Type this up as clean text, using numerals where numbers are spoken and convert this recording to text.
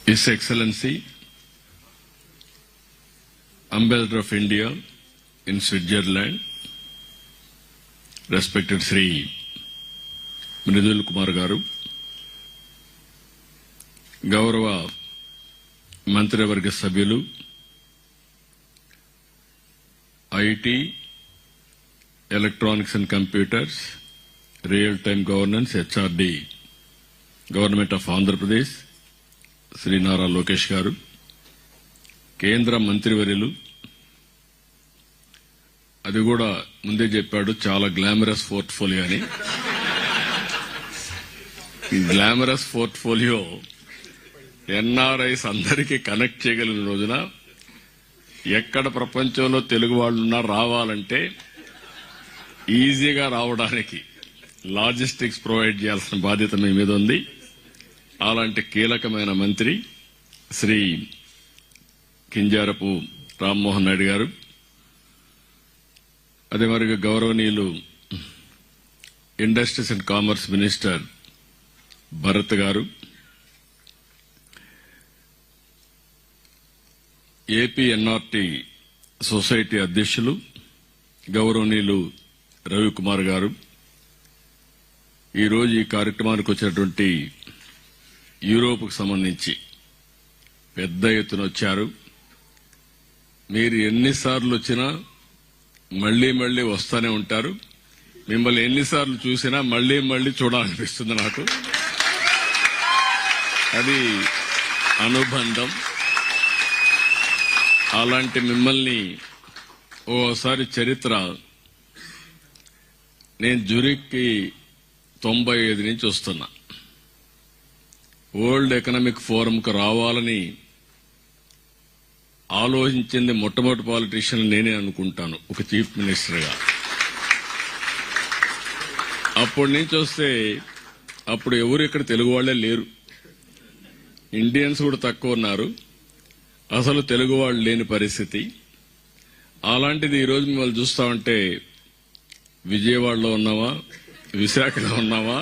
His Excellency, Ambassador of India in Switzerland, respected Sri Mridul Kumar Garu, Gaurava Mantrivarga Sabhyulu, IT, Electronics and Computers, Real-Time Governance, HRD, Government of Andhra Pradesh, Sri Nara Lokesh Garu, కేంద్ర మంత్రివర్యులు అది కూడా ముందే చెప్పాడు చాలా glamorous portfolio అని. ఈ glamorous portfolio NRIs అందరికీ కనెక్ట్ చేయగలిగిన రోజున ఎక్కడ ప్రపంచంలో తెలుగు వాళ్ళున్నా రావాలంటే ఈజీగా రావడానికి లాజిస్టిక్స్ ప్రొవైడ్ చేయాల్సిన బాధ్యత మీ మీద ఉంది. అలాంటి కీలకమైన మంత్రి శ్రీ కింజారపు రామ్మోహన్ నాయుడు గారు, అదే మరి గౌరవనీయులు industries and commerce minister Bharat గారు, ఏపీ ఎన్ఆర్టీ సొసైటీ అధ్యక్షులు గౌరవనీయులు రవికుమార్ గారు, ఈరోజు ఈ కార్యక్రమానికి వచ్చినటువంటి యూరోప్కు సంబంధించి పెద్ద ఎత్తున వచ్చారు. మీరు ఎన్నిసార్లు వచ్చినా మళ్లీ మళ్లీ వస్తూనే ఉంటారు. మిమ్మల్ని ఎన్నిసార్లు చూసినా మళ్లీ మళ్లీ చూడాలనిపిస్తుంది నాకు. అది అనుబంధం. అలాంటి మిమ్మల్ని ఓసారి చరిత్ర, నేను జూరిక్కి 95 నుంచి వస్తున్నా. వరల్డ్ ఎకనామిక్ ఫోరంకు రావాలని ఆలోచించింది మొట్టమొదటి పాలిటీషియన్ నేనే అనుకుంటాను, ఒక చీఫ్ మినిస్టర్గా. అప్పటి నుంచి వస్తే అప్పుడు ఎవరు ఇక్కడ తెలుగు వాళ్లే లేరు, ఇండియన్స్ కూడా తక్కువ ఉన్నారు, అసలు తెలుగు వాళ్ళు లేని పరిస్థితి. అలాంటిది ఈరోజు మిమ్మల్ని చూస్తా ఉంటే విజయవాడలో ఉన్నావా, విశాఖలో ఉన్నావా,